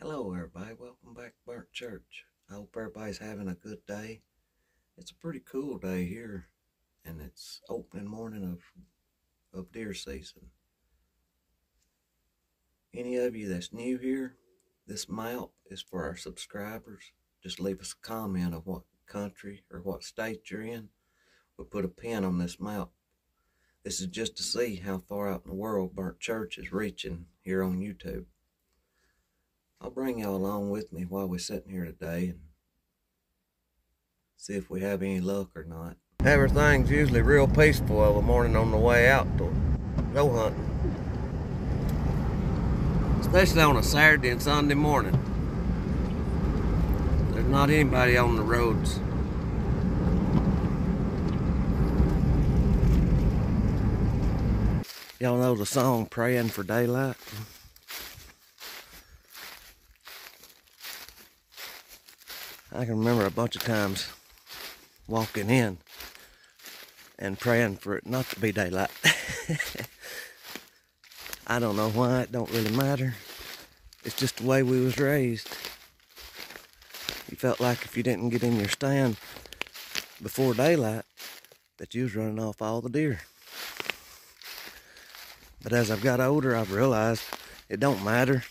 Hello everybody, welcome back to Burntchurch. I hope everybody's having a good day. It's a pretty cool day here, and it's opening morning of deer season. Any of you that's new here, this map is for our subscribers. Just leave us a comment of what country or what state you're in. We'll put a pin on this map. This is just to see how far out in the world Burntchurch is reaching here on YouTube. I'll bring y'all along with me while we're sitting here today and see if we have any luck or not. Everything's usually real peaceful of a morning on the way out to go hunting. Especially on a Saturday and Sunday morning. There's not anybody on the roads. Y'all know the song Praying for Daylight? I can remember a bunch of times walking in and praying for it not to be daylight. I don't know why, it don't really matter. It's just the way we was raised. You felt like if you didn't get in your stand before daylight, that you was running off all the deer. But as I've got older, I've realized it don't matter.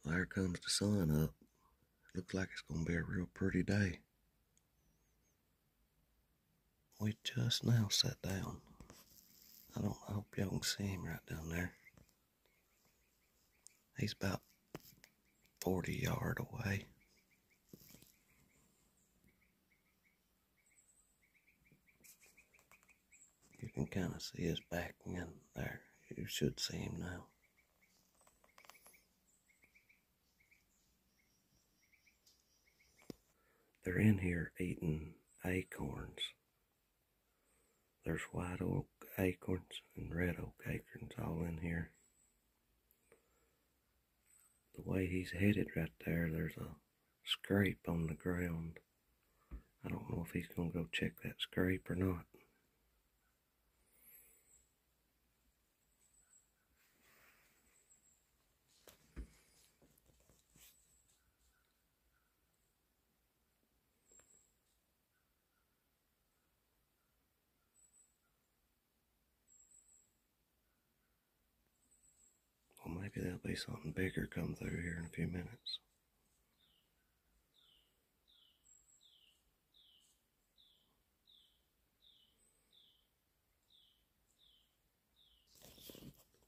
There comes the sun up. Looks like it's gonna be a real pretty day. We just now sat down. I hope y'all can see him right down there. He's about 40 yards away. You can kind of see his back in there. You should see him now. They're in here eating acorns. There's white oak acorns and red oak acorns all in here. The way he's headed right there, there's a scrape on the ground. I don't know if he's gonna go check that scrape or not. Well, maybe there'll be something bigger come through here in a few minutes.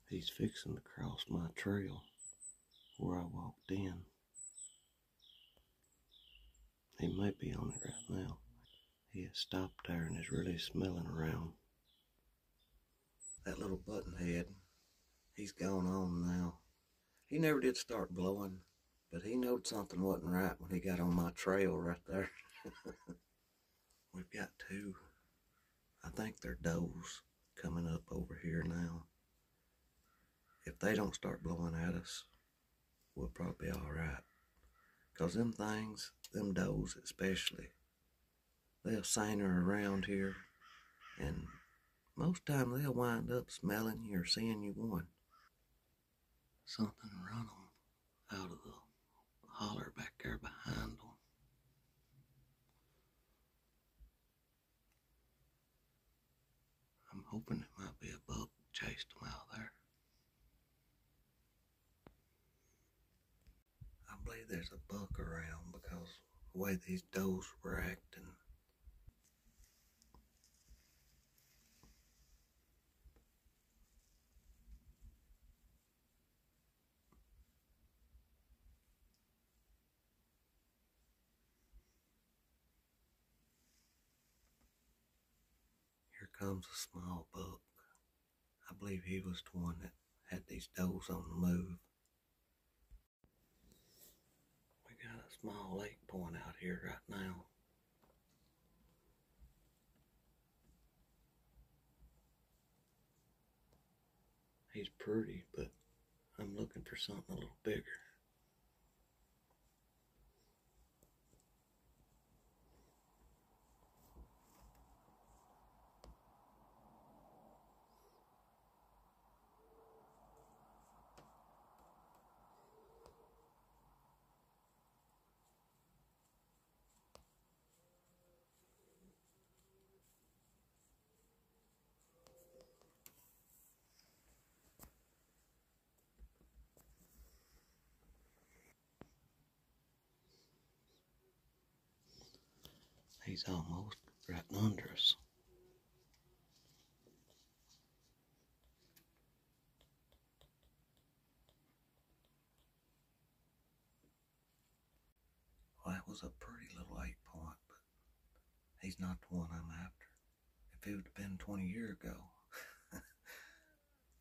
He's fixing to cross my trail where I walked in. He might be on it right now. He has stopped there and is really smelling around. That little buttonhead, he's gone on now. He never did start blowing, but he knowed something wasn't right when he got on my trail right there. We've got two, I think they're does, coming up over here now. If they don't start blowing at us, we'll probably be alright. Because them things, them does especially, they'll saner around here, and most time they'll wind up smelling you or seeing you one. Something run them out of the holler back there behind them. I'm hoping it might be a buck chased them out there. I believe there's a buck around because the way these does were acting. Here comes a small buck. I believe he was the one that had these does on the move. We got a small lake point out here right now. He's pretty, but I'm looking for something a little bigger. He's almost right under us. Well, that was a pretty little 8-point, but he's not the one I'm after. If it would have been 20 years ago,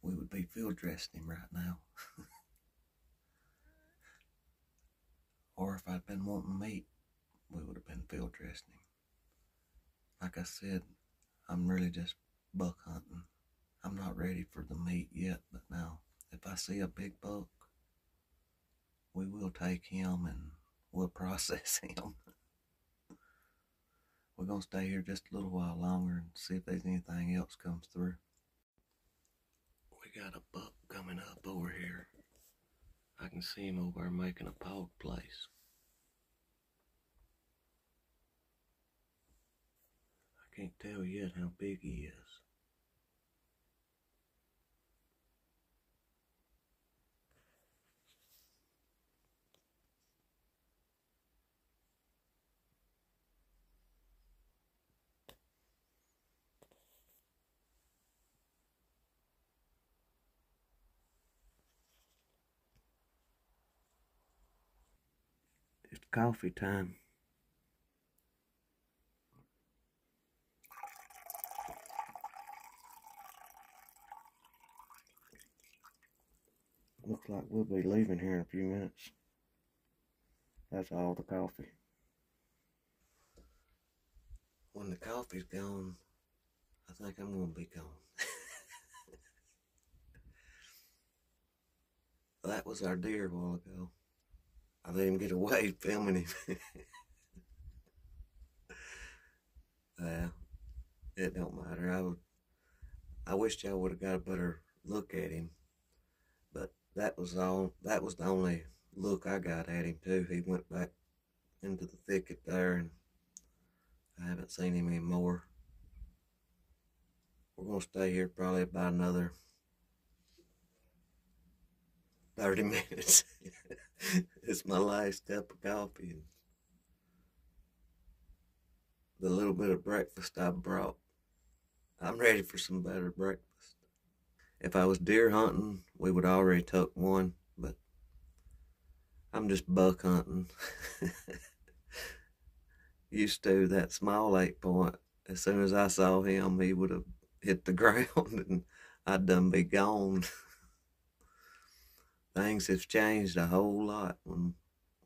we would be field dressing him right now. Or if I'd been wanting meat, we would have been field dressing him. Like I said, I'm really just buck hunting. I'm not ready for the meat yet, but now, if I see a big buck, we will take him and we'll process him. We're going to stay here just a little while longer and see if there's anything else comes through. We got a buck coming up over here. I can see him over there making a pog place. I can't tell yet how big he is. It's coffee time. Looks like we'll be leaving here in a few minutes. That's all the coffee. When the coffee's gone, I think I'm going to be gone. That was our deer a while ago. I let him get away filming him. It don't matter. I wished y'all would have got a better look at him, but that was the only look I got at him too. He went back into the thicket there, and I haven't seen him anymore. We're gonna stay here probably about another 30 minutes. It's my last cup of coffee and the little bit of breakfast I brought. I'm ready for some better breakfast. If I was deer hunting, we would already took one, but I'm just buck hunting. Used to that small 8-point. As soon as I saw him, he would have hit the ground and I'd done be gone. Things have changed a whole lot. When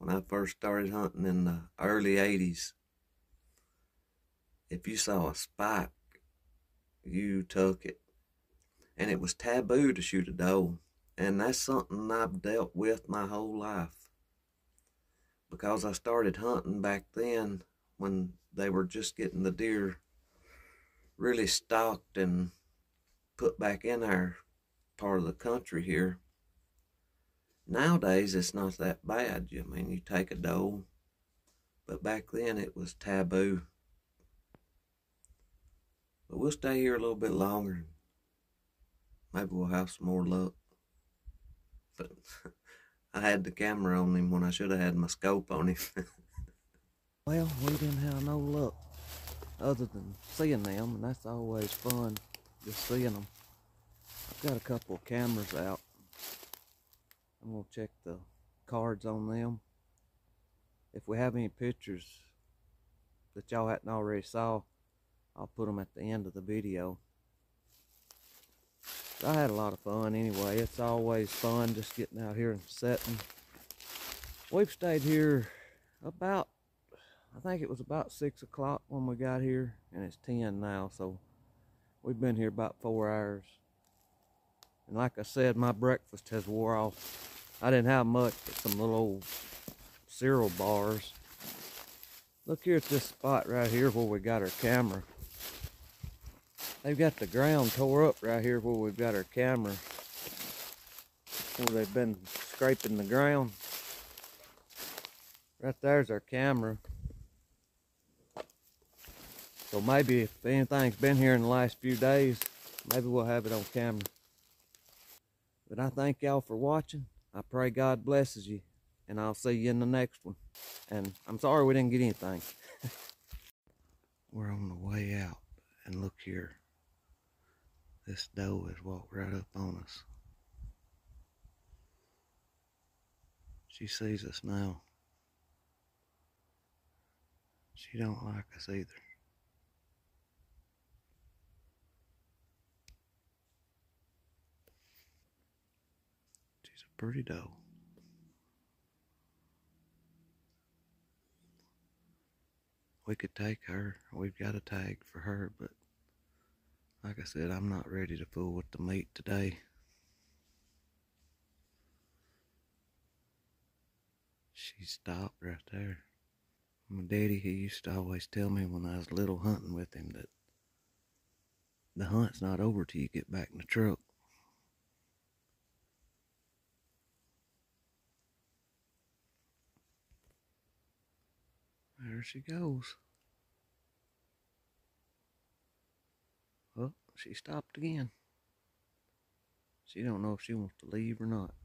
I first started hunting in the early 80s, if you saw a spike, you took it. And it was taboo to shoot a doe. And that's something I've dealt with my whole life. Because I started hunting back then when they were just getting the deer really stocked and put back in our part of the country here. Nowadays, it's not that bad. I mean, you take a doe, but back then it was taboo. But we'll stay here a little bit longer. Maybe we'll have some more luck. But I had the camera on him when I should have had my scope on him. Well, we didn't have no luck other than seeing them, and that's always fun, just seeing them. I've got a couple of cameras out. I'm going to check the cards on them. If we have any pictures that y'all hadn't already saw, I'll put them at the end of the video. I had a lot of fun anyway. It's always fun just getting out here and setting. We've stayed here about, I think it was about 6 o'clock when we got here, and it's 10 now, so we've been here about 4 hours. And like I said, my breakfast has wore off. I didn't have much but some little old cereal bars. Look here at this spot right here where we got our camera. They've got the ground tore up right here where we've got our camera. Where they've been scraping the ground. Right there's our camera. So maybe if anything's been here in the last few days, maybe we'll have it on camera. But I thank y'all for watching. I pray God blesses you. And I'll see you in the next one. And I'm sorry we didn't get anything. We're on the way out, and look here. This doe has walked right up on us. She sees us now. She don't like us either. She's a pretty doe. We could take her. We've got a tag for her, but like I said, I'm not ready to fool with the meat today. She stopped right there. My daddy, he used to always tell me when I was little hunting with him that the hunt's not over till you get back in the truck. There she goes. Oh, she stopped again. She don't know if she wants to leave or not.